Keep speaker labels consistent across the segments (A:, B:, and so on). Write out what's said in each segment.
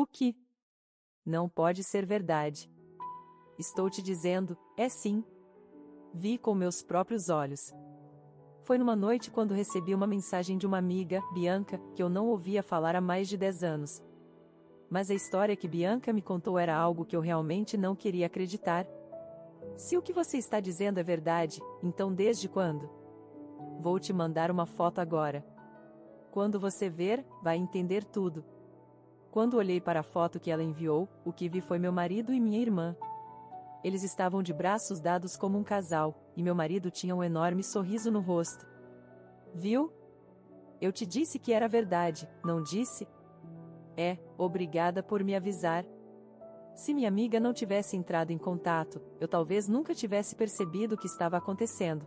A: O que? Não pode ser verdade. Estou te dizendo, é sim. Vi com meus próprios olhos. Foi numa noite quando recebi uma mensagem de uma amiga, Bianca, que eu não ouvia falar há mais de 10 anos. Mas a história que Bianca me contou era algo que eu realmente não queria acreditar. Se o que você está dizendo é verdade, então desde quando? Vou te mandar uma foto agora. Quando você ver, vai entender tudo. Quando olhei para a foto que ela enviou, o que vi foi meu marido e minha irmã. Eles estavam de braços dados como um casal, e meu marido tinha um enorme sorriso no rosto. Viu? Eu te disse que era verdade, não disse? Obrigada por me avisar. Se minha amiga não tivesse entrado em contato, eu talvez nunca tivesse percebido o que estava acontecendo.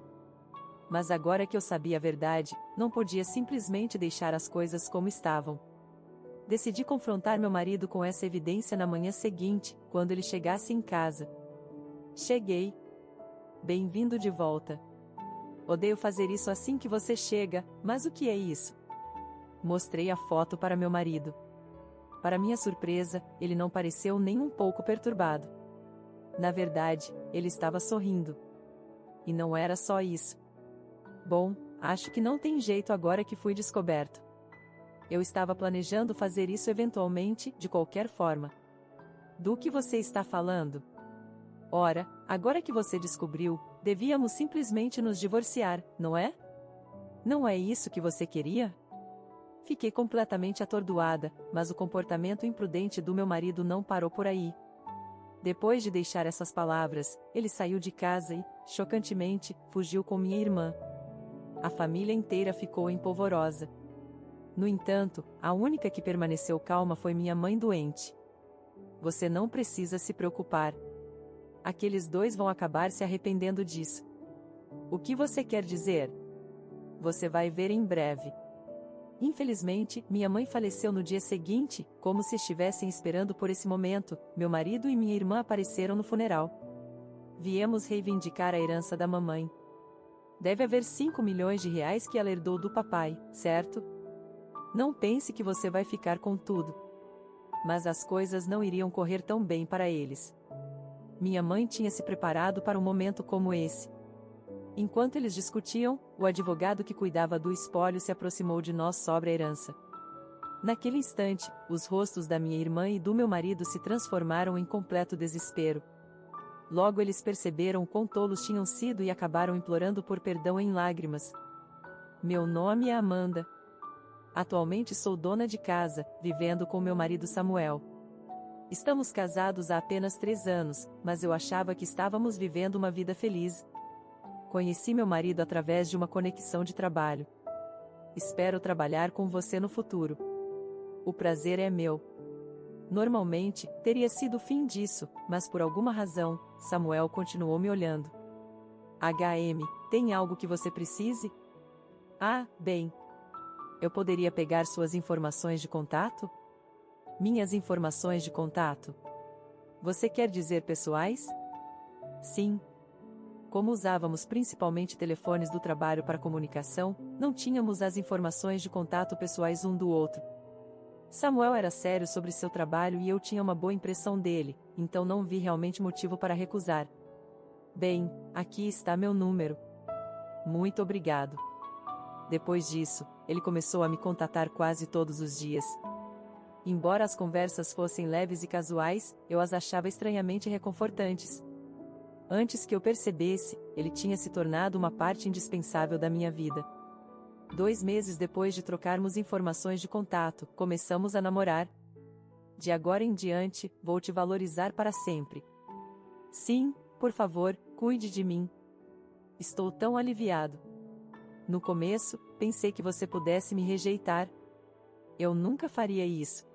A: Mas agora que eu sabia a verdade, não podia simplesmente deixar as coisas como estavam. Decidi confrontar meu marido com essa evidência na manhã seguinte, quando ele chegasse em casa. Cheguei. Bem-vindo de volta. Odeio fazer isso assim que você chega, mas o que é isso? Mostrei a foto para meu marido. Para minha surpresa, ele não pareceu nem um pouco perturbado. Na verdade, ele estava sorrindo. E não era só isso. Bom, acho que não tem jeito agora que fui descoberto. Eu estava planejando fazer isso eventualmente, de qualquer forma. Do que você está falando? Ora, agora que você descobriu, devíamos simplesmente nos divorciar, não é? Não é isso que você queria? Fiquei completamente atordoada, mas o comportamento imprudente do meu marido não parou por aí. Depois de deixar essas palavras, ele saiu de casa e, chocantemente, fugiu com minha irmã. A família inteira ficou empolvorosa. No entanto, a única que permaneceu calma foi minha mãe doente. Você não precisa se preocupar. Aqueles dois vão acabar se arrependendo disso. O que você quer dizer? Você vai ver em breve. Infelizmente, minha mãe faleceu no dia seguinte, como se estivessem esperando por esse momento. Meu marido e minha irmã apareceram no funeral. Viemos reivindicar a herança da mamãe. Deve haver 5 milhões de reais que ela herdou do papai, certo? Não pense que você vai ficar com tudo. Mas as coisas não iriam correr tão bem para eles. Minha mãe tinha se preparado para um momento como esse. Enquanto eles discutiam, o advogado que cuidava do espólio se aproximou de nós sobre a herança. Naquele instante, os rostos da minha irmã e do meu marido se transformaram em completo desespero. Logo eles perceberam quão tolos tinham sido e acabaram implorando por perdão em lágrimas. Meu nome é Amanda. Atualmente sou dona de casa, vivendo com meu marido Samuel. Estamos casados há apenas 3 anos, mas eu achava que estávamos vivendo uma vida feliz. Conheci meu marido através de uma conexão de trabalho. Espero trabalhar com você no futuro. O prazer é meu. Normalmente, teria sido o fim disso, mas por alguma razão, Samuel continuou me olhando. Tem algo que você precise? Bem. Eu poderia pegar suas informações de contato? Minhas informações de contato? Você quer dizer pessoais? Sim. Como usávamos principalmente telefones do trabalho para comunicação, não tínhamos as informações de contato pessoais um do outro. Samuel era sério sobre seu trabalho e eu tinha uma boa impressão dele, então não vi realmente motivo para recusar. Bem, aqui está meu número. Muito obrigado. Depois disso, ele começou a me contatar quase todos os dias. Embora as conversas fossem leves e casuais, eu as achava estranhamente reconfortantes. Antes que eu percebesse, ele tinha se tornado uma parte indispensável da minha vida. 2 meses depois de trocarmos informações de contato, começamos a namorar. De agora em diante, vou te valorizar para sempre. Sim, por favor, cuide de mim. Estou tão aliviado. No começo, pensei que você pudesse me rejeitar. Eu nunca faria isso.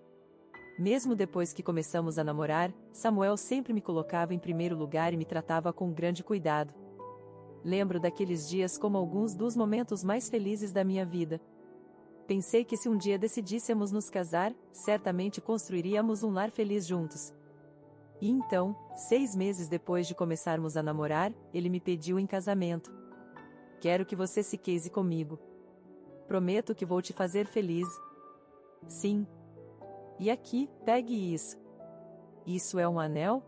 A: Mesmo depois que começamos a namorar, Samuel sempre me colocava em primeiro lugar e me tratava com grande cuidado. Lembro daqueles dias como alguns dos momentos mais felizes da minha vida. Pensei que se um dia decidíssemos nos casar, certamente construiríamos um lar feliz juntos. E então, 6 meses depois de começarmos a namorar, ele me pediu em casamento. Quero que você se case comigo. Prometo que vou te fazer feliz. Sim. E aqui, pegue isso. Isso é um anel?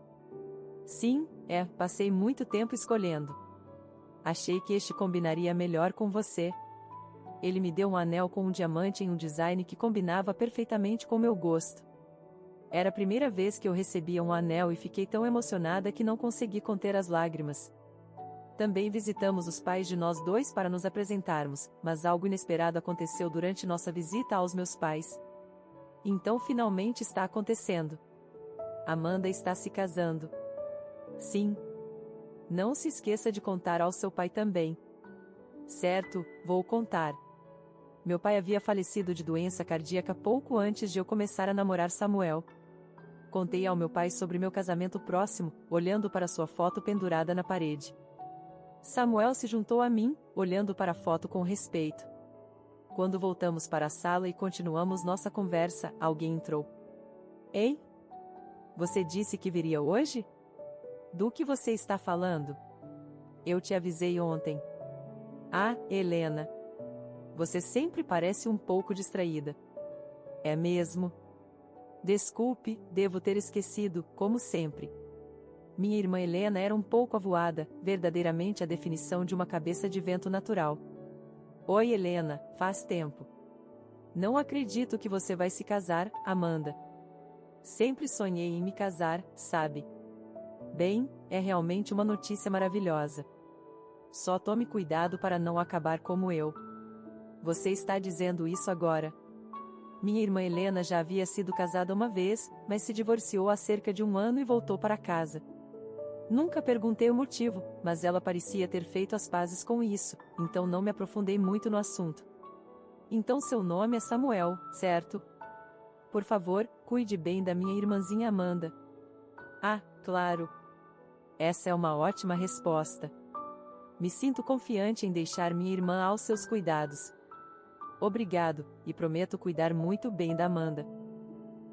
A: Sim, é, passei muito tempo escolhendo. Achei que este combinaria melhor com você. Ele me deu um anel com um diamante em um design que combinava perfeitamente com meu gosto. Era a primeira vez que eu recebia um anel e fiquei tão emocionada que não consegui conter as lágrimas. Também visitamos os pais de nós dois para nos apresentarmos, mas algo inesperado aconteceu durante nossa visita aos meus pais. Então finalmente está acontecendo. Amanda está se casando. Sim. Não se esqueça de contar ao seu pai também. Certo, vou contar. Meu pai havia falecido de doença cardíaca pouco antes de eu começar a namorar Samuel. Contei ao meu pai sobre meu casamento próximo, olhando para sua foto pendurada na parede. Samuel se juntou a mim, olhando para a foto com respeito. Quando voltamos para a sala e continuamos nossa conversa, alguém entrou. Ei? Você disse que viria hoje? Do que você está falando? Eu te avisei ontem. Ah, Helena. Você sempre parece um pouco distraída. É mesmo? Desculpe, devo ter esquecido, como sempre. Minha irmã Helena era um pouco avoada, verdadeiramente a definição de uma cabeça de vento natural. Oi Helena, faz tempo. Não acredito que você vai se casar, Amanda. Sempre sonhei em me casar, sabe? Bem, é realmente uma notícia maravilhosa. Só tome cuidado para não acabar como eu. Você está dizendo isso agora. Minha irmã Helena já havia sido casada uma vez, mas se divorciou há cerca de 1 ano e voltou para casa. Nunca perguntei o motivo, mas ela parecia ter feito as pazes com isso, então não me aprofundei muito no assunto. Então seu nome é Samuel, certo? Por favor, cuide bem da minha irmãzinha Amanda. Ah, claro. Essa é uma ótima resposta. Me sinto confiante em deixar minha irmã aos seus cuidados. Obrigado, e prometo cuidar muito bem da Amanda.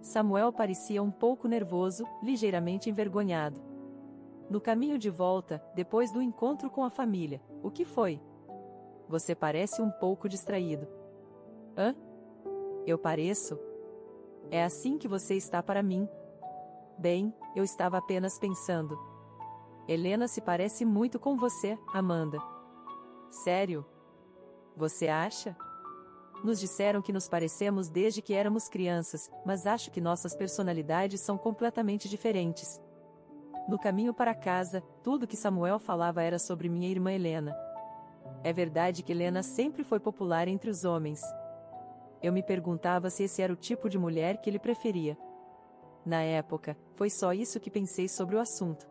A: Samuel parecia um pouco nervoso, ligeiramente envergonhado. No caminho de volta, depois do encontro com a família, o que foi? Você parece um pouco distraído. Hã? Eu pareço? É assim que você está para mim. Bem, eu estava apenas pensando. Helena se parece muito com você, Amanda. Sério? Você acha? Nos disseram que nos parecemos desde que éramos crianças, mas acho que nossas personalidades são completamente diferentes. No caminho para casa, tudo que Samuel falava era sobre minha irmã Helena. É verdade que Helena sempre foi popular entre os homens. Eu me perguntava se esse era o tipo de mulher que ele preferia. Na época, foi só isso que pensei sobre o assunto.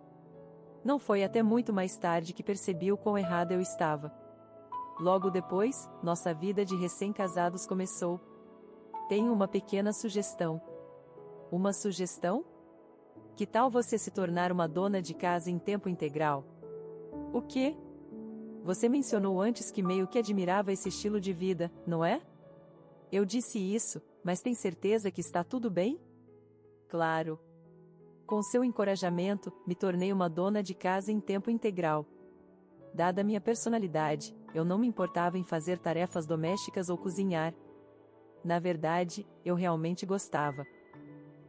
A: Não foi até muito mais tarde que percebi o quão errada eu estava. Logo depois, nossa vida de recém-casados começou. Tenho uma pequena sugestão. Uma sugestão? Que tal você se tornar uma dona de casa em tempo integral? O quê? Você mencionou antes que meio que admirava esse estilo de vida, não é? Eu disse isso, mas tem certeza que está tudo bem? Claro. Com seu encorajamento, me tornei uma dona de casa em tempo integral. Dada minha personalidade, eu não me importava em fazer tarefas domésticas ou cozinhar. Na verdade, eu realmente gostava.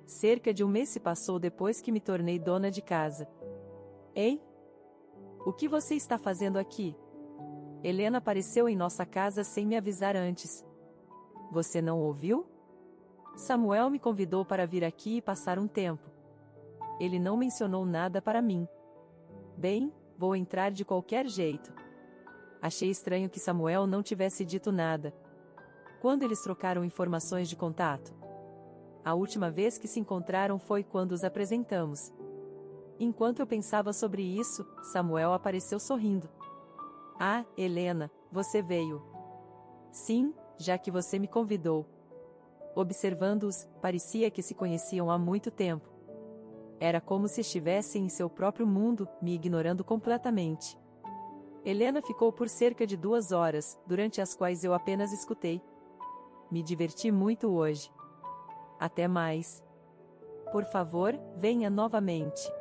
A: Cerca de 1 mês se passou depois que me tornei dona de casa. Ei? O que você está fazendo aqui? Helena apareceu em nossa casa sem me avisar antes. Você não ouviu? Samuel me convidou para vir aqui e passar um tempo. Ele não mencionou nada para mim. Bem, vou entrar de qualquer jeito. Achei estranho que Samuel não tivesse dito nada. Quando eles trocaram informações de contato? A última vez que se encontraram foi quando os apresentamos. Enquanto eu pensava sobre isso, Samuel apareceu sorrindo. Ah, Helena, você veio. Sim, já que você me convidou. Observando-os, parecia que se conheciam há muito tempo. Era como se estivessem em seu próprio mundo, me ignorando completamente. Helena ficou por cerca de 2 horas, durante as quais eu apenas escutei. Me diverti muito hoje. Até mais. Por favor, venha novamente.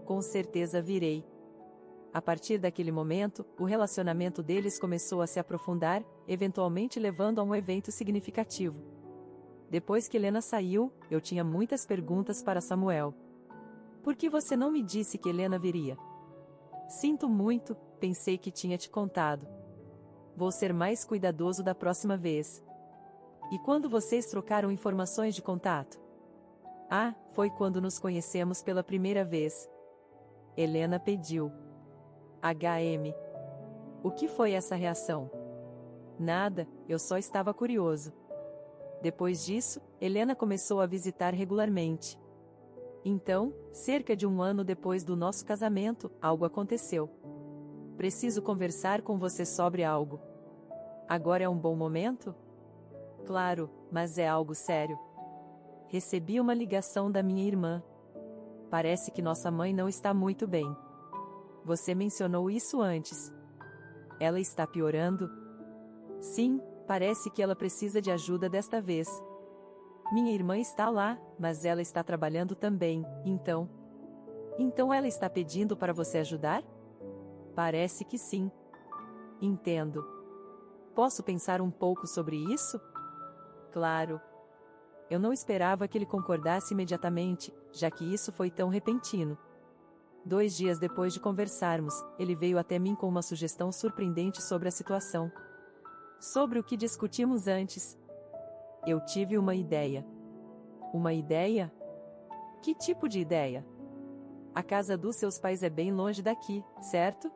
A: Com certeza virei. A partir daquele momento, o relacionamento deles começou a se aprofundar, eventualmente levando a um evento significativo. Depois que Helena saiu, eu tinha muitas perguntas para Samuel. Por que você não me disse que Helena viria? Sinto muito, pensei que tinha te contado. Vou ser mais cuidadoso da próxima vez. E quando vocês trocaram informações de contato? Ah, foi quando nos conhecemos pela primeira vez. Helena pediu. HM. O que foi essa reação? Nada, eu só estava curioso. Depois disso, Helena começou a visitar regularmente. Então, cerca de 1 ano depois do nosso casamento, algo aconteceu. Preciso conversar com você sobre algo. Agora é um bom momento? Claro, mas é algo sério. Recebi uma ligação da minha irmã. Parece que nossa mãe não está muito bem. Você mencionou isso antes. Ela está piorando? Sim, parece que ela precisa de ajuda desta vez. Minha irmã está lá, mas ela está trabalhando também, então. Então ela está pedindo para você ajudar? Parece que sim. Entendo. Posso pensar um pouco sobre isso? Claro. Eu não esperava que ele concordasse imediatamente, já que isso foi tão repentino. 2 dias depois de conversarmos, ele veio até mim com uma sugestão surpreendente sobre a situação. Sobre o que discutimos antes. Eu tive uma ideia. Uma ideia? Que tipo de ideia? A casa dos seus pais é bem longe daqui, certo?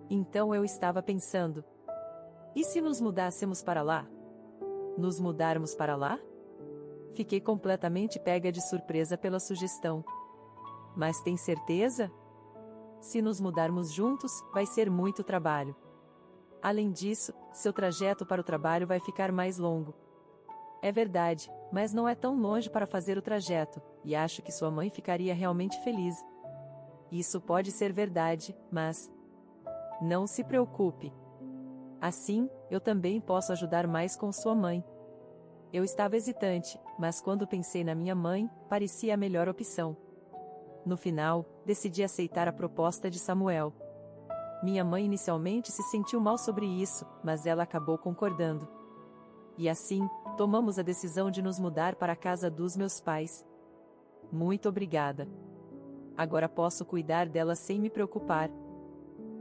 A: Então eu estava pensando. E se nos mudássemos para lá? Nos mudarmos para lá? Fiquei completamente pega de surpresa pela sugestão. Mas tem certeza? Se nos mudarmos juntos, vai ser muito trabalho. Além disso, seu trajeto para o trabalho vai ficar mais longo. É verdade, mas não é tão longe para fazer o trajeto, e acho que sua mãe ficaria realmente feliz. Isso pode ser verdade, mas... Não se preocupe. Assim, eu também posso ajudar mais com sua mãe. Eu estava hesitante, mas quando pensei na minha mãe, parecia a melhor opção. No final, decidi aceitar a proposta de Samuel. Minha mãe inicialmente se sentiu mal sobre isso, mas ela acabou concordando. E assim, tomamos a decisão de nos mudar para a casa dos meus pais. Muito obrigada. Agora posso cuidar dela sem me preocupar.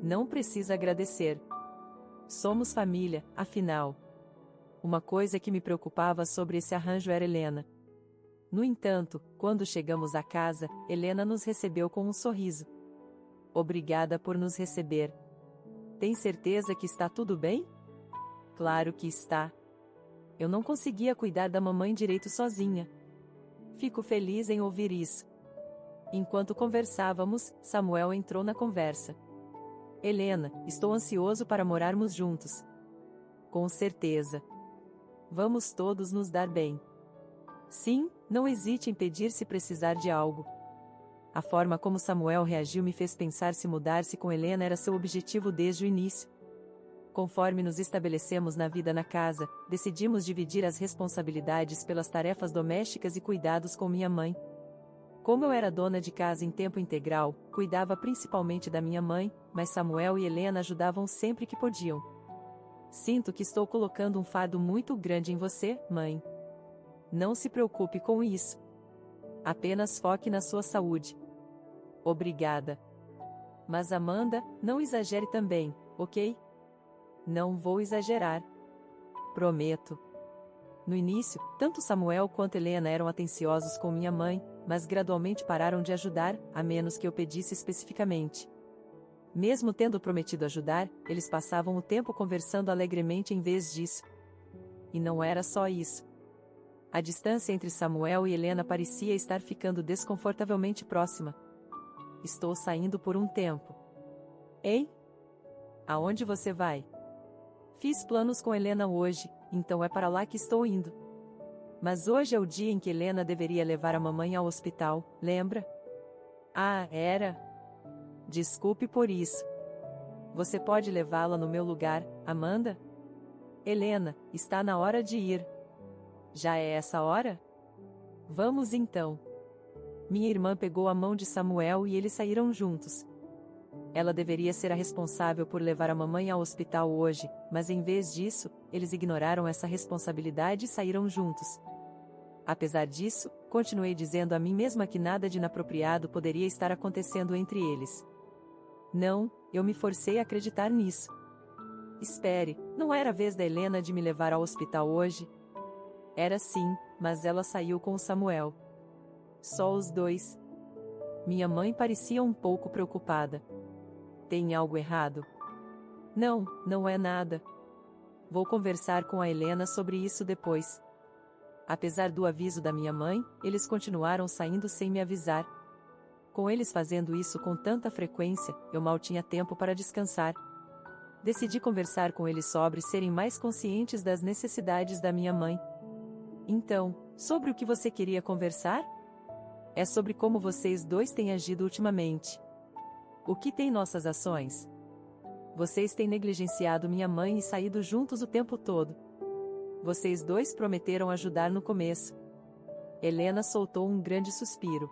A: Não precisa agradecer. Somos família, afinal. Uma coisa que me preocupava sobre esse arranjo era Helena. No entanto, quando chegamos à casa, Helena nos recebeu com um sorriso. Obrigada por nos receber. Tem certeza que está tudo bem? Claro que está. Eu não conseguia cuidar da mamãe direito sozinha. Fico feliz em ouvir isso. Enquanto conversávamos, Samuel entrou na conversa. Helena, estou ansioso para morarmos juntos. Com certeza. Vamos todos nos dar bem. Sim, não hesite em pedir se precisar de algo. A forma como Samuel reagiu me fez pensar se mudar-se com Helena era seu objetivo desde o início. Conforme nos estabelecemos na vida na casa, decidimos dividir as responsabilidades pelas tarefas domésticas e cuidados com minha mãe. Como eu era dona de casa em tempo integral, cuidava principalmente da minha mãe, mas Samuel e Helena ajudavam sempre que podiam. Sinto que estou colocando um fardo muito grande em você, mãe. Não se preocupe com isso. Apenas foque na sua saúde. Obrigada. Mas Amanda, não exagere também, ok? Não vou exagerar. Prometo. No início, tanto Samuel quanto Helena eram atenciosos com minha mãe, mas gradualmente pararam de ajudar, a menos que eu pedisse especificamente. Mesmo tendo prometido ajudar, eles passavam o tempo conversando alegremente em vez disso. E não era só isso. A distância entre Samuel e Helena parecia estar ficando desconfortavelmente próxima. Estou saindo por um tempo. Ei? Aonde você vai? Fiz planos com Helena hoje, então é para lá que estou indo. Mas hoje é o dia em que Helena deveria levar a mamãe ao hospital, lembra? Ah, era? Desculpe por isso. Você pode levá-la no meu lugar, Amanda? Helena, está na hora de ir. Já é essa hora? Vamos então. Minha irmã pegou a mão de Samuel e eles saíram juntos. Ela deveria ser a responsável por levar a mamãe ao hospital hoje, mas em vez disso, eles ignoraram essa responsabilidade e saíram juntos. Apesar disso, continuei dizendo a mim mesma que nada de inapropriado poderia estar acontecendo entre eles. Não, eu me forcei a acreditar nisso. Espere, não era a vez da Helena de me levar ao hospital hoje? Era sim, mas ela saiu com o Samuel. Só os dois. Minha mãe parecia um pouco preocupada. Tem algo errado? Não, não é nada. Vou conversar com a Helena sobre isso depois. Apesar do aviso da minha mãe, eles continuaram saindo sem me avisar. Com eles fazendo isso com tanta frequência, eu mal tinha tempo para descansar. Decidi conversar com eles sobre serem mais conscientes das necessidades da minha mãe. Então, sobre o que você queria conversar? É sobre como vocês dois têm agido ultimamente. O que tem nossas ações? Vocês têm negligenciado minha mãe e saído juntos o tempo todo. Vocês dois prometeram ajudar no começo. Helena soltou um grande suspiro.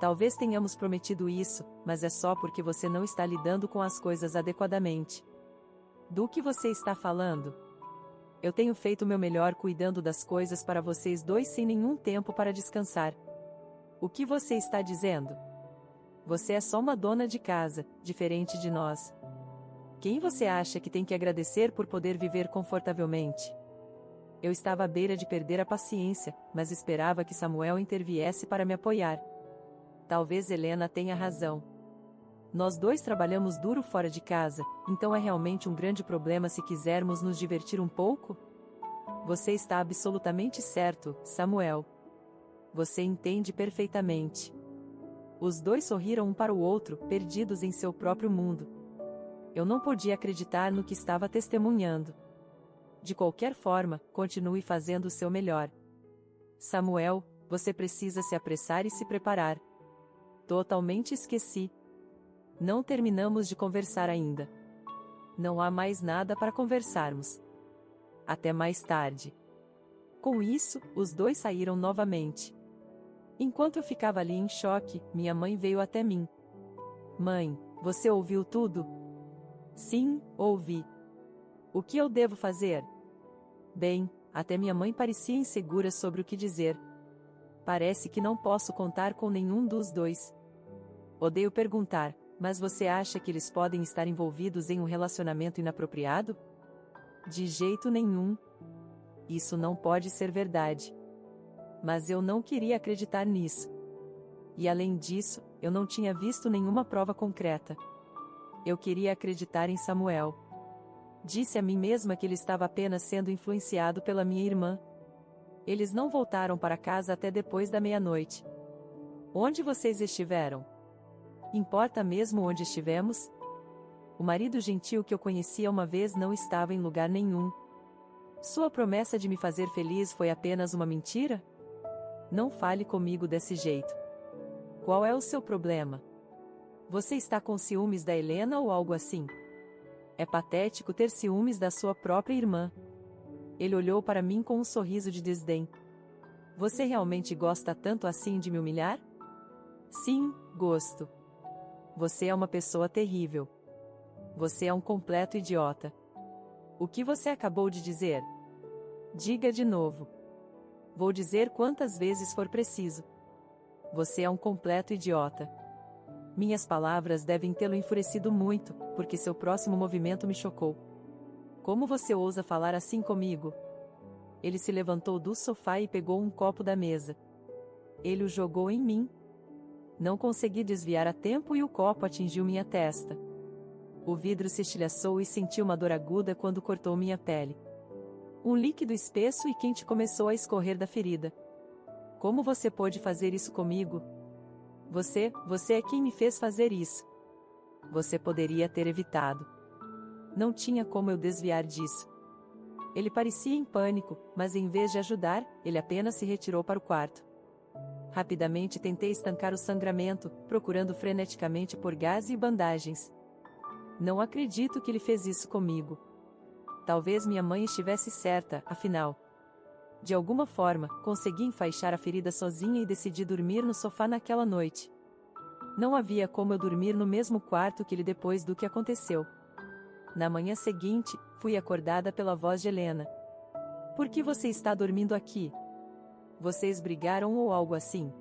A: Talvez tenhamos prometido isso, mas é só porque você não está lidando com as coisas adequadamente. Do que você está falando? Eu tenho feito o meu melhor cuidando das coisas para vocês dois sem nenhum tempo para descansar. O que você está dizendo? Você é só uma dona de casa, diferente de nós. Quem você acha que tem que agradecer por poder viver confortavelmente? Eu estava à beira de perder a paciência, mas esperava que Samuel interviesse para me apoiar. Talvez Helena tenha razão. Nós dois trabalhamos duro fora de casa, então é realmente um grande problema se quisermos nos divertir um pouco? Você está absolutamente certo, Samuel. Você entende perfeitamente. Os dois sorriram um para o outro, perdidos em seu próprio mundo. Eu não podia acreditar no que estava testemunhando. De qualquer forma, continue fazendo o seu melhor. Samuel, você precisa se apressar e se preparar. Totalmente esqueci. Não terminamos de conversar ainda. Não há mais nada para conversarmos. Até mais tarde. Com isso, os dois saíram novamente. Enquanto eu ficava ali em choque, minha mãe veio até mim. Mãe, você ouviu tudo? Sim, ouvi. O que eu devo fazer? Bem, até minha mãe parecia insegura sobre o que dizer. Parece que não posso contar com nenhum dos dois. Odeio perguntar, mas você acha que eles podem estar envolvidos em um relacionamento inapropriado? De jeito nenhum. Isso não pode ser verdade. Mas eu não queria acreditar nisso. E além disso, eu não tinha visto nenhuma prova concreta. Eu queria acreditar em Samuel. Disse a mim mesma que ele estava apenas sendo influenciado pela minha irmã. Eles não voltaram para casa até depois da meia-noite. Onde vocês estiveram? Importa mesmo onde estivemos? O marido gentil que eu conhecia uma vez não estava em lugar nenhum. Sua promessa de me fazer feliz foi apenas uma mentira? Não fale comigo desse jeito. Qual é o seu problema? Você está com ciúmes da Helena ou algo assim? É patético ter ciúmes da sua própria irmã. Ele olhou para mim com um sorriso de desdém. Você realmente gosta tanto assim de me humilhar? Sim, gosto. Você é uma pessoa terrível. Você é um completo idiota. O que você acabou de dizer? Diga de novo. Vou dizer quantas vezes for preciso. Você é um completo idiota. Minhas palavras devem tê-lo enfurecido muito, porque seu próximo movimento me chocou. Como você ousa falar assim comigo? Ele se levantou do sofá e pegou um copo da mesa. Ele o jogou em mim. Não consegui desviar a tempo e o copo atingiu minha testa. O vidro se estilhaçou e senti uma dor aguda quando cortou minha pele. Um líquido espesso e quente começou a escorrer da ferida. Como você pôde fazer isso comigo? Você é quem me fez fazer isso. Você poderia ter evitado. Não tinha como eu desviar disso. Ele parecia em pânico, mas em vez de ajudar, ele apenas se retirou para o quarto. Rapidamente tentei estancar o sangramento, procurando freneticamente por gás e bandagens. Não acredito que ele fez isso comigo. Talvez minha mãe estivesse certa, afinal. De alguma forma, consegui enfaixar a ferida sozinha e decidi dormir no sofá naquela noite. Não havia como eu dormir no mesmo quarto que ele depois do que aconteceu. Na manhã seguinte, fui acordada pela voz de Helena. Por que você está dormindo aqui? Vocês brigaram ou algo assim?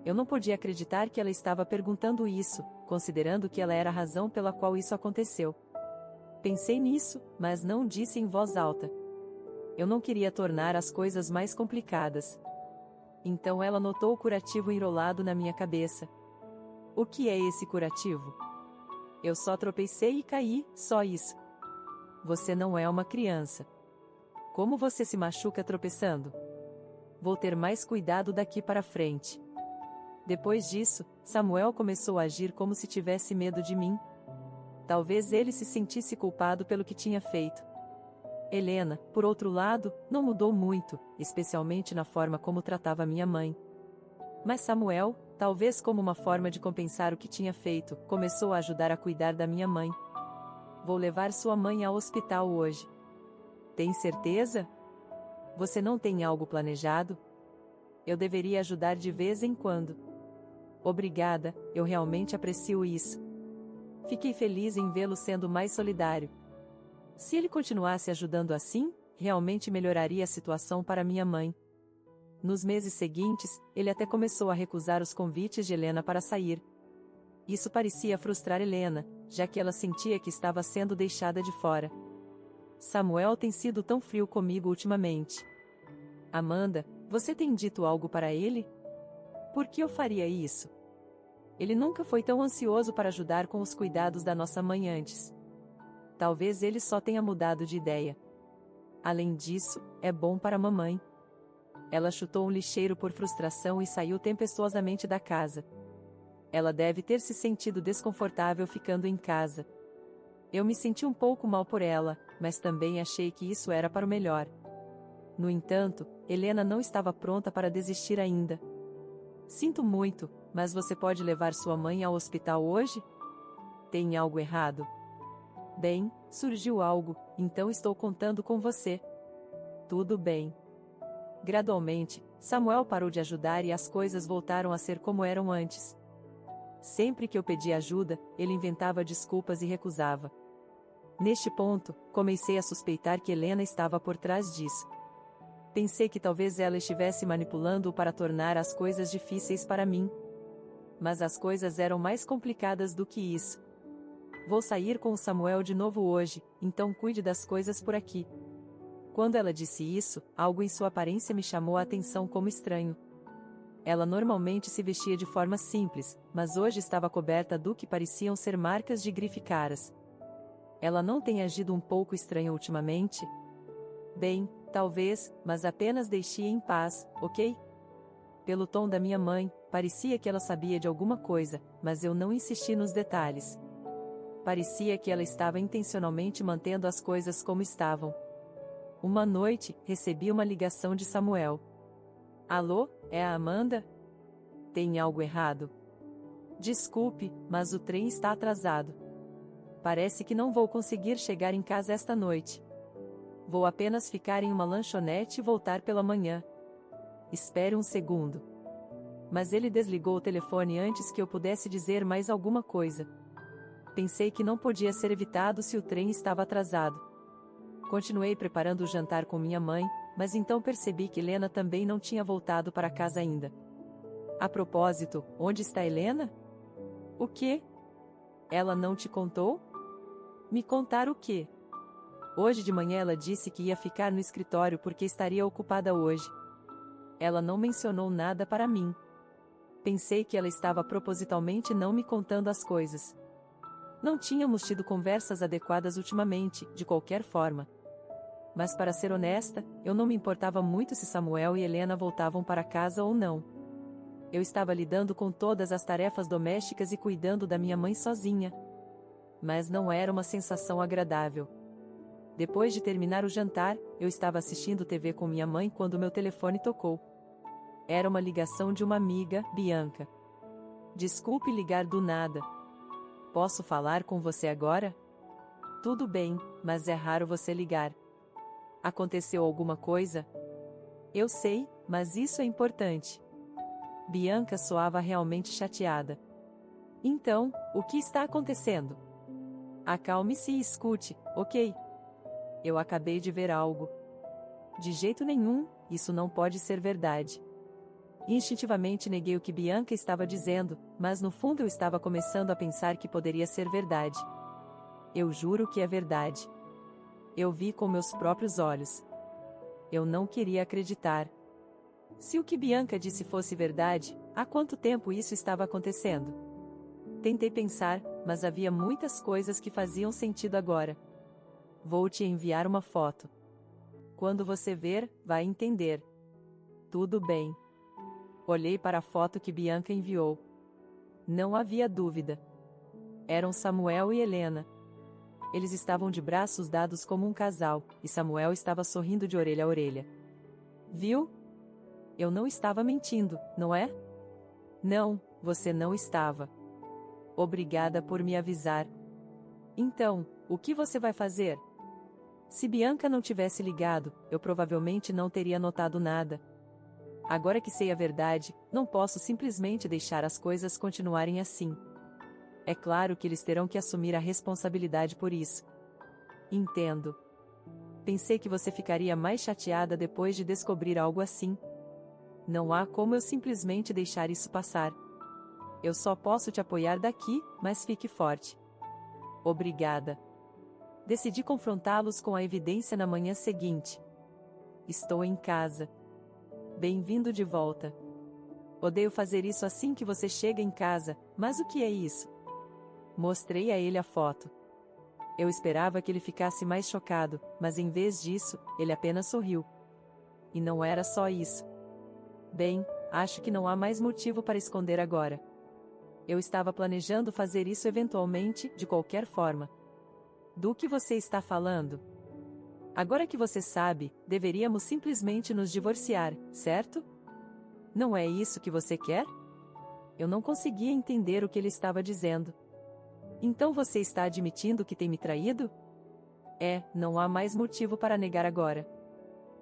A: Eu não podia acreditar que ela estava perguntando isso, considerando que ela era a razão pela qual isso aconteceu. Pensei nisso, mas não disse em voz alta. Eu não queria tornar as coisas mais complicadas. Então ela notou o curativo enrolado na minha cabeça. O que é esse curativo? Eu só tropecei e caí, só isso. Você não é uma criança. Como você se machuca tropeçando? Vou ter mais cuidado daqui para frente. Depois disso, Samuel começou a agir como se tivesse medo de mim. Talvez ele se sentisse culpado pelo que tinha feito. Helena, por outro lado, não mudou muito, especialmente na forma como tratava minha mãe. Mas Samuel, talvez como uma forma de compensar o que tinha feito, começou a ajudar a cuidar da minha mãe. Vou levar sua mãe ao hospital hoje. Tem certeza? Você não tem algo planejado? Eu deveria ajudar de vez em quando. Obrigada, eu realmente aprecio isso. Fiquei feliz em vê-lo sendo mais solidário. Se ele continuasse ajudando assim, realmente melhoraria a situação para minha mãe. Nos meses seguintes, ele até começou a recusar os convites de Helena para sair. Isso parecia frustrar Helena, já que ela sentia que estava sendo deixada de fora. Samuel tem sido tão frio comigo ultimamente. Amanda, você tem dito algo para ele? Por que eu faria isso? Ele nunca foi tão ansioso para ajudar com os cuidados da nossa mãe antes. Talvez ele só tenha mudado de ideia. Além disso, é bom para a mamãe. Ela chutou um lixeiro por frustração e saiu tempestuosamente da casa. Ela deve ter se sentido desconfortável ficando em casa. Eu me senti um pouco mal por ela, mas também achei que isso era para o melhor. No entanto, Helena não estava pronta para desistir ainda. Sinto muito, mas você pode levar sua mãe ao hospital hoje? Tem algo errado? Bem, surgiu algo, então estou contando com você. Tudo bem. Gradualmente, Samuel parou de ajudar e as coisas voltaram a ser como eram antes. Sempre que eu pedia ajuda, ele inventava desculpas e recusava. Neste ponto, comecei a suspeitar que Helena estava por trás disso. Pensei que talvez ela estivesse manipulando-o para tornar as coisas difíceis para mim. Mas as coisas eram mais complicadas do que isso. Vou sair com o Samuel de novo hoje, então cuide das coisas por aqui. Quando ela disse isso, algo em sua aparência me chamou a atenção como estranho. Ela normalmente se vestia de forma simples, mas hoje estava coberta do que pareciam ser marcas de grife caras. Ela não tem agido um pouco estranha ultimamente? Bem, talvez, mas apenas deixe-a em paz, ok? Pelo tom da minha mãe, parecia que ela sabia de alguma coisa, mas eu não insisti nos detalhes. Parecia que ela estava intencionalmente mantendo as coisas como estavam. Uma noite, recebi uma ligação de Samuel. Alô, é a Amanda? Tem algo errado? Desculpe, mas o trem está atrasado. Parece que não vou conseguir chegar em casa esta noite. Vou apenas ficar em uma lanchonete e voltar pela manhã. Espere um segundo. Mas ele desligou o telefone antes que eu pudesse dizer mais alguma coisa. Pensei que não podia ser evitado se o trem estava atrasado. Continuei preparando o jantar com minha mãe, mas então percebi que Helena também não tinha voltado para casa ainda. A propósito, onde está Helena? O quê? Ela não te contou? Me contar o quê? Hoje de manhã ela disse que ia ficar no escritório porque estaria ocupada hoje. Ela não mencionou nada para mim. Pensei que ela estava propositalmente não me contando as coisas. Não tínhamos tido conversas adequadas ultimamente, de qualquer forma. Mas para ser honesta, eu não me importava muito se Samuel e Helena voltavam para casa ou não. Eu estava lidando com todas as tarefas domésticas e cuidando da minha mãe sozinha. Mas não era uma sensação agradável. Depois de terminar o jantar, eu estava assistindo TV com minha mãe quando meu telefone tocou. Era uma ligação de uma amiga, Bianca. Desculpe ligar do nada. Posso falar com você agora? Tudo bem, mas é raro você ligar. Aconteceu alguma coisa? Eu sei, mas isso é importante. Bianca soava realmente chateada. Então, o que está acontecendo? Acalme-se e escute, ok? Eu acabei de ver algo. De jeito nenhum, isso não pode ser verdade. Instintivamente neguei o que Bianca estava dizendo, mas no fundo eu estava começando a pensar que poderia ser verdade. Eu juro que é verdade. Eu vi com meus próprios olhos. Eu não queria acreditar. Se o que Bianca disse fosse verdade, há quanto tempo isso estava acontecendo? Tentei pensar, mas havia muitas coisas que faziam sentido agora. Vou te enviar uma foto. Quando você ver, vai entender. Tudo bem. Olhei para a foto que Bianca enviou. Não havia dúvida. Eram Samuel e Helena. Eles estavam de braços dados como um casal, e Samuel estava sorrindo de orelha a orelha. Viu? Eu não estava mentindo, não é? Não, você não estava. Obrigada por me avisar. Então, o que você vai fazer? Se Bianca não tivesse ligado, eu provavelmente não teria notado nada. Agora que sei a verdade, não posso simplesmente deixar as coisas continuarem assim. É claro que eles terão que assumir a responsabilidade por isso. Entendo. Pensei que você ficaria mais chateada depois de descobrir algo assim. Não há como eu simplesmente deixar isso passar. Eu só posso te apoiar daqui, mas fique forte. Obrigada. Decidi confrontá-los com a evidência na manhã seguinte. Estou em casa. Bem-vindo de volta. Odeio fazer isso assim que você chega em casa, mas o que é isso? Mostrei a ele a foto. Eu esperava que ele ficasse mais chocado, mas em vez disso, ele apenas sorriu. E não era só isso. Bem, acho que não há mais motivo para esconder agora. Eu estava planejando fazer isso eventualmente, de qualquer forma. Do que você está falando? Agora que você sabe, deveríamos simplesmente nos divorciar, certo? Não é isso que você quer? Eu não conseguia entender o que ele estava dizendo. Então você está admitindo que tem me traído? Não há mais motivo para negar agora.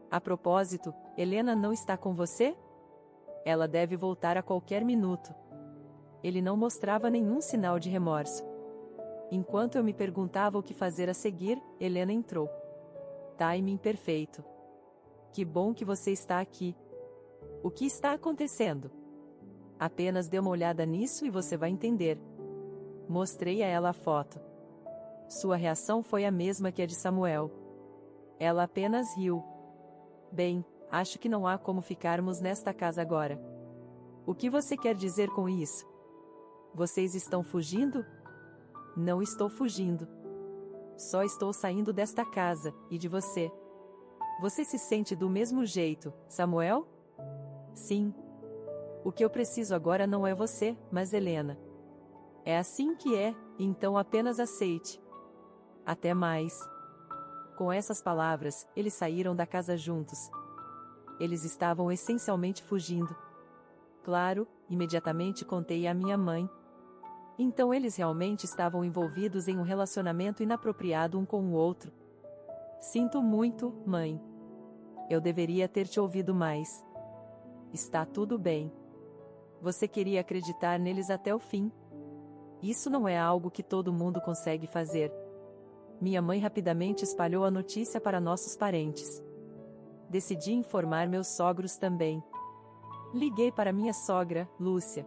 A: A propósito, Helena não está com você? Ela deve voltar a qualquer minuto. Ele não mostrava nenhum sinal de remorso. Enquanto eu me perguntava o que fazer a seguir, Helena entrou. Timing perfeito. Que bom que você está aqui. O que está acontecendo? Apenas dê uma olhada nisso e você vai entender. Mostrei a ela a foto. Sua reação foi a mesma que a de Samuel. Ela apenas riu. Bem, acho que não há como ficarmos nesta casa agora. O que você quer dizer com isso? Vocês estão fugindo? Não estou fugindo. Só estou saindo desta casa, e de você. Você se sente do mesmo jeito, Samuel? Sim. O que eu preciso agora não é você, mas Helena. É assim que é, então apenas aceite. Até mais. Com essas palavras, eles saíram da casa juntos. Eles estavam essencialmente fugindo. Claro, imediatamente contei à minha mãe. Então eles realmente estavam envolvidos em um relacionamento inapropriado um com o outro. Sinto muito, mãe. Eu deveria ter te ouvido mais. Está tudo bem. Você queria acreditar neles até o fim. Isso não é algo que todo mundo consegue fazer. Minha mãe rapidamente espalhou a notícia para nossos parentes. Decidi informar meus sogros também. Liguei para minha sogra, Lúcia.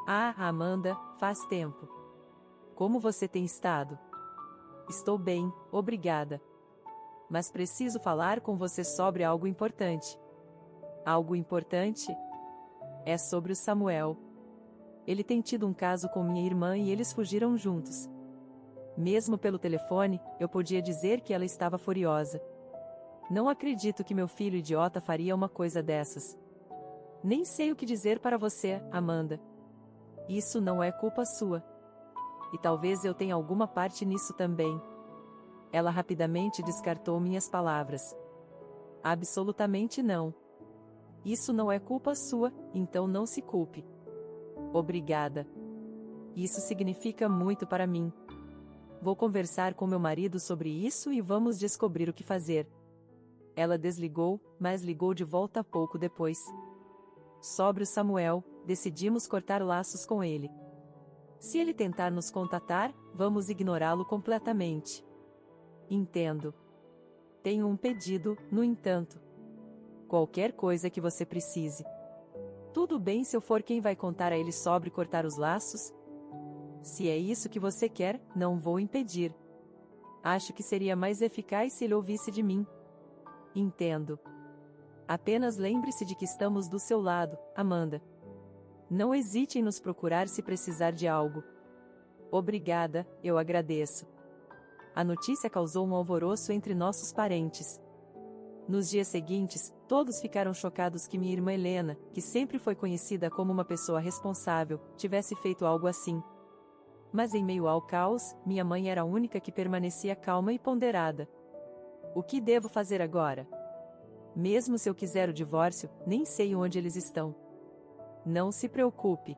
A: Ah, Amanda, faz tempo. Como você tem estado? Estou bem, obrigada. Mas preciso falar com você sobre algo importante. Algo importante? É sobre o Samuel. Ele tem tido um caso com minha irmã e eles fugiram juntos. Mesmo pelo telefone, eu podia dizer que ela estava furiosa. Não acredito que meu filho idiota faria uma coisa dessas. Nem sei o que dizer para você, Amanda. Isso não é culpa sua. E talvez eu tenha alguma parte nisso também. Ela rapidamente descartou minhas palavras. Absolutamente não. Isso não é culpa sua, então não se culpe. Obrigada. Isso significa muito para mim. Vou conversar com meu marido sobre isso e vamos descobrir o que fazer. Ela desligou, mas ligou de volta pouco depois. Sobre o Samuel, decidimos cortar laços com ele. Se ele tentar nos contatar, vamos ignorá-lo completamente. Entendo. Tenho um pedido, no entanto. Qualquer coisa que você precise. Tudo bem se eu for quem vai contar a ele sobre cortar os laços? Se é isso que você quer, não vou impedir. Acho que seria mais eficaz se ele ouvisse de mim. Entendo. Apenas lembre-se de que estamos do seu lado, Amanda. Não hesite em nos procurar se precisar de algo. Obrigada, eu agradeço. A notícia causou um alvoroço entre nossos parentes. Nos dias seguintes, todos ficaram chocados que minha irmã Helena, que sempre foi conhecida como uma pessoa responsável, tivesse feito algo assim. Mas em meio ao caos, minha mãe era a única que permanecia calma e ponderada. O que devo fazer agora? Mesmo se eu quiser o divórcio, nem sei onde eles estão. Não se preocupe.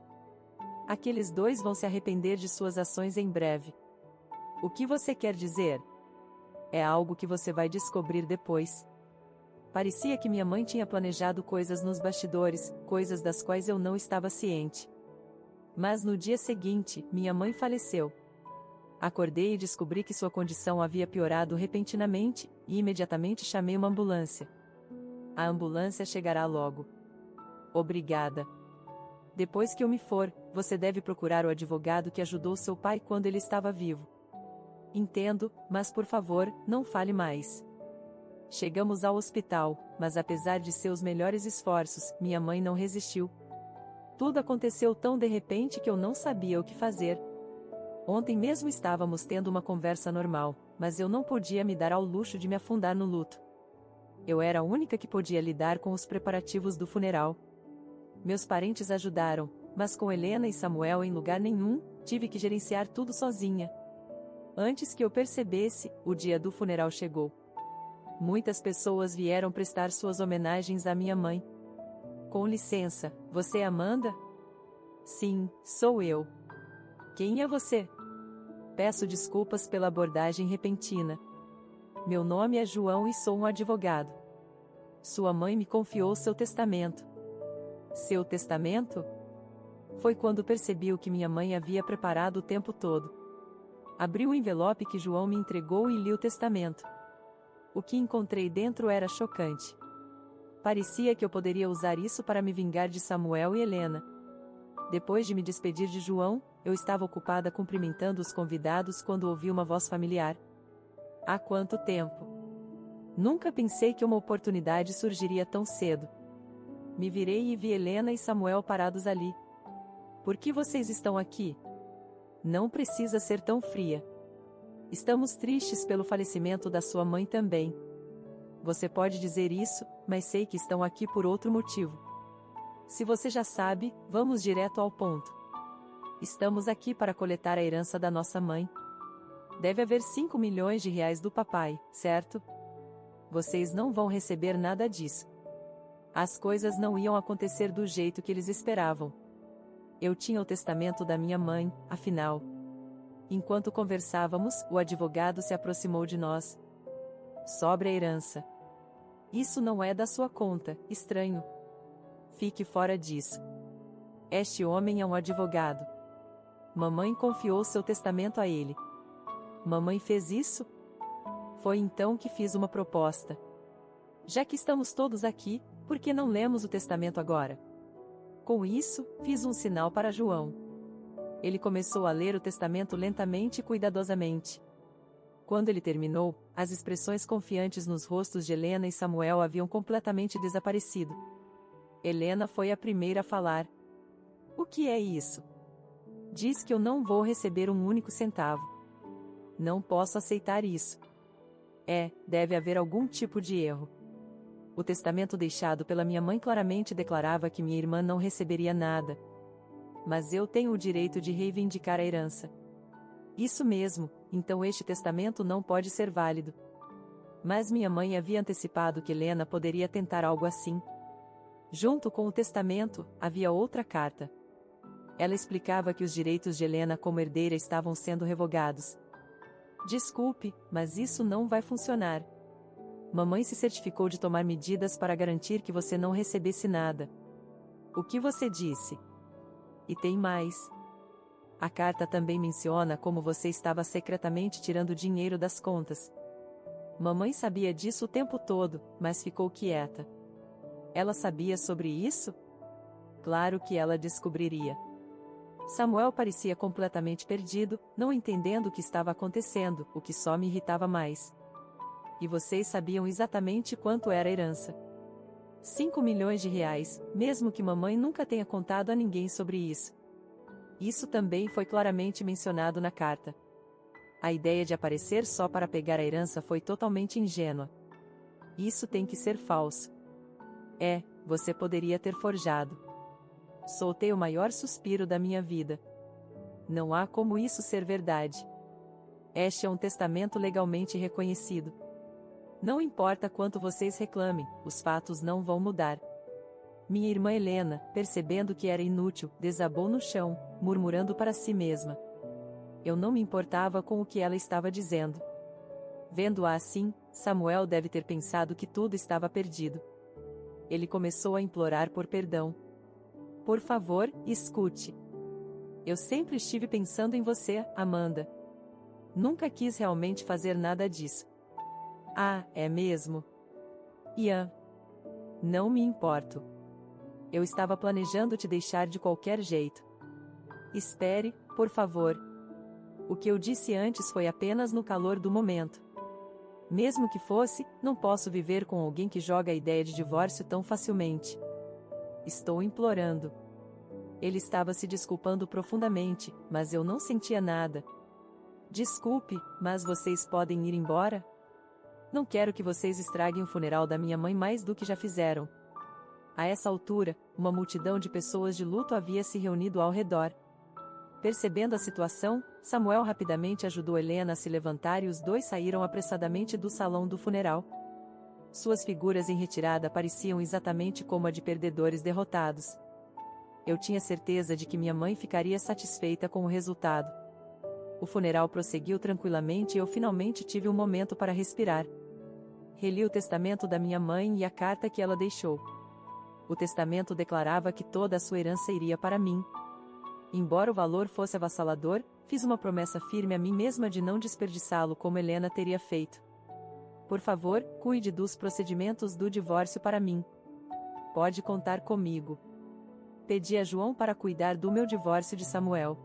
A: Aqueles dois vão se arrepender de suas ações em breve. O que você quer dizer? É algo que você vai descobrir depois. Parecia que minha mãe tinha planejado coisas nos bastidores, coisas das quais eu não estava ciente. Mas no dia seguinte, minha mãe faleceu. Acordei e descobri que sua condição havia piorado repentinamente, e imediatamente chamei uma ambulância. A ambulância chegará logo. Obrigada. Depois que eu me for, você deve procurar o advogado que ajudou seu pai quando ele estava vivo. Entendo, mas por favor, não fale mais. Chegamos ao hospital, mas apesar de seus melhores esforços, minha mãe não resistiu. Tudo aconteceu tão de repente que eu não sabia o que fazer. Ontem mesmo estávamos tendo uma conversa normal, mas eu não podia me dar ao luxo de me afundar no luto. Eu era a única que podia lidar com os preparativos do funeral. Meus parentes ajudaram, mas com Helena e Samuel em lugar nenhum, tive que gerenciar tudo sozinha. Antes que eu percebesse, o dia do funeral chegou. Muitas pessoas vieram prestar suas homenagens à minha mãe. Com licença, você é Amanda? Sim, sou eu. Quem é você? Peço desculpas pela abordagem repentina. Meu nome é João e sou um advogado. Sua mãe me confiou seu testamento. Seu testamento? Foi quando percebi o que minha mãe havia preparado o tempo todo. Abri o envelope que João me entregou e li o testamento. O que encontrei dentro era chocante. Parecia que eu poderia usar isso para me vingar de Samuel e Helena. Depois de me despedir de João, eu estava ocupada cumprimentando os convidados quando ouvi uma voz familiar. Há quanto tempo? Nunca pensei que uma oportunidade surgiria tão cedo. Me virei e vi Helena e Samuel parados ali. Por que vocês estão aqui? Não precisa ser tão fria. Estamos tristes pelo falecimento da sua mãe também. Você pode dizer isso, mas sei que estão aqui por outro motivo. Se você já sabe, vamos direto ao ponto. Estamos aqui para coletar a herança da nossa mãe. Deve haver 5 milhões de reais do papai, certo? Vocês não vão receber nada disso. As coisas não iam acontecer do jeito que eles esperavam. Eu tinha o testamento da minha mãe, afinal. Enquanto conversávamos, o advogado se aproximou de nós. Sobre a herança. Isso não é da sua conta, estranho. Fique fora disso. Este homem é um advogado. Mamãe confiou seu testamento a ele. Mamãe fez isso? Foi então que fiz uma proposta. Já que estamos todos aqui, por que não lemos o testamento agora? Com isso, fiz um sinal para João. Ele começou a ler o testamento lentamente e cuidadosamente. Quando ele terminou, as expressões confiantes nos rostos de Helena e Samuel haviam completamente desaparecido. Helena foi a primeira a falar. O que é isso? Diz que eu não vou receber um único centavo. Não posso aceitar isso. Deve haver algum tipo de erro. O testamento deixado pela minha mãe claramente declarava que minha irmã não receberia nada. Mas eu tenho o direito de reivindicar a herança. Isso mesmo, então este testamento não pode ser válido. Mas minha mãe havia antecipado que Helena poderia tentar algo assim. Junto com o testamento, havia outra carta. Ela explicava que os direitos de Helena como herdeira estavam sendo revogados. Desculpe, mas isso não vai funcionar. Mamãe se certificou de tomar medidas para garantir que você não recebesse nada. O que você disse? E tem mais. A carta também menciona como você estava secretamente tirando dinheiro das contas. Mamãe sabia disso o tempo todo, mas ficou quieta. Ela sabia sobre isso? Claro que ela descobriria. Samuel parecia completamente perdido, não entendendo o que estava acontecendo, o que só me irritava mais. E vocês sabiam exatamente quanto era a herança. 5 milhões de reais, mesmo que mamãe nunca tenha contado a ninguém sobre isso. Isso também foi claramente mencionado na carta. A ideia de aparecer só para pegar a herança foi totalmente ingênua. Isso tem que ser falso. Você poderia ter forjado. Soltei o maior suspiro da minha vida. Não há como isso ser verdade. Este é um testamento legalmente reconhecido. Não importa quanto vocês reclamem, os fatos não vão mudar. Minha irmã Helena, percebendo que era inútil, desabou no chão, murmurando para si mesma. Eu não me importava com o que ela estava dizendo. Vendo-a assim, Samuel deve ter pensado que tudo estava perdido. Ele começou a implorar por perdão. Por favor, escute. Eu sempre estive pensando em você, Amanda. Nunca quis realmente fazer nada disso. Ah, é mesmo? Ian. Não me importo. Eu estava planejando te deixar de qualquer jeito. Espere, por favor. O que eu disse antes foi apenas no calor do momento. Mesmo que fosse, não posso viver com alguém que joga a ideia de divórcio tão facilmente. Estou implorando. Ele estava se desculpando profundamente, mas eu não sentia nada. Desculpe, mas vocês podem ir embora? Não quero que vocês estraguem o funeral da minha mãe mais do que já fizeram. A essa altura, uma multidão de pessoas de luto havia se reunido ao redor. Percebendo a situação, Samuel rapidamente ajudou Helena a se levantar e os dois saíram apressadamente do salão do funeral. Suas figuras em retirada pareciam exatamente como a de perdedores derrotados. Eu tinha certeza de que minha mãe ficaria satisfeita com o resultado. O funeral prosseguiu tranquilamente e eu finalmente tive um momento para respirar. Reli o testamento da minha mãe e a carta que ela deixou. O testamento declarava que toda a sua herança iria para mim. Embora o valor fosse avassalador, fiz uma promessa firme a mim mesma de não desperdiçá-lo como Helena teria feito. Por favor, cuide dos procedimentos do divórcio para mim. Pode contar comigo. Pedi a João para cuidar do meu divórcio de Samuel.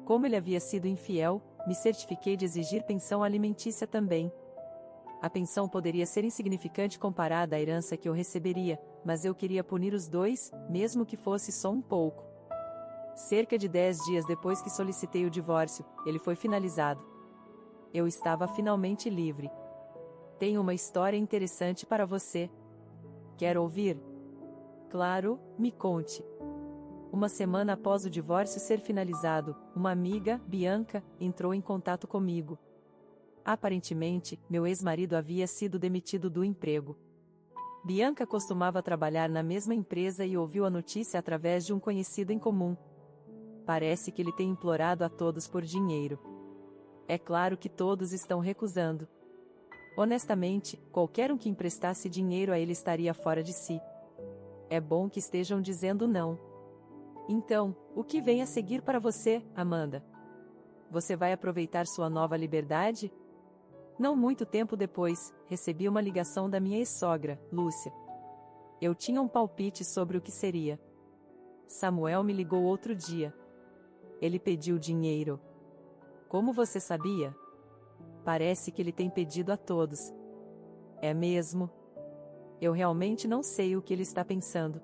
A: Como ele havia sido infiel, me certifiquei de exigir pensão alimentícia também. A pensão poderia ser insignificante comparada à herança que eu receberia, mas eu queria punir os dois, mesmo que fosse só um pouco. Cerca de 10 dias depois que solicitei o divórcio, ele foi finalizado. Eu estava finalmente livre. Tenho uma história interessante para você. Quer ouvir? Claro, me conte. Uma semana após o divórcio ser finalizado, uma amiga, Bianca, entrou em contato comigo. Aparentemente, meu ex-marido havia sido demitido do emprego. Bianca costumava trabalhar na mesma empresa e ouviu a notícia através de um conhecido em comum. Parece que ele tem implorado a todos por dinheiro. É claro que todos estão recusando. Honestamente, qualquer um que emprestasse dinheiro a ele estaria fora de si. É bom que estejam dizendo não. Então, o que vem a seguir para você, Amanda? Você vai aproveitar sua nova liberdade? Não muito tempo depois, recebi uma ligação da minha ex-sogra, Lúcia. Eu tinha um palpite sobre o que seria. Samuel me ligou outro dia. Ele pediu dinheiro. Como você sabia? Parece que ele tem pedido a todos. É mesmo? Eu realmente não sei o que ele está pensando.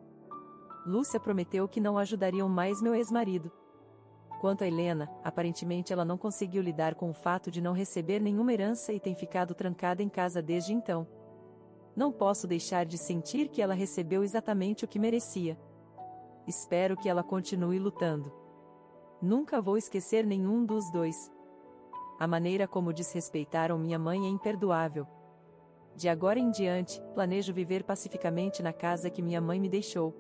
A: Lúcia prometeu que não ajudariam mais meu ex-marido. Quanto a Helena, aparentemente ela não conseguiu lidar com o fato de não receber nenhuma herança e tem ficado trancada em casa desde então. Não posso deixar de sentir que ela recebeu exatamente o que merecia. Espero que ela continue lutando. Nunca vou esquecer nenhum dos dois. A maneira como desrespeitaram minha mãe é imperdoável. De agora em diante, planejo viver pacificamente na casa que minha mãe me deixou.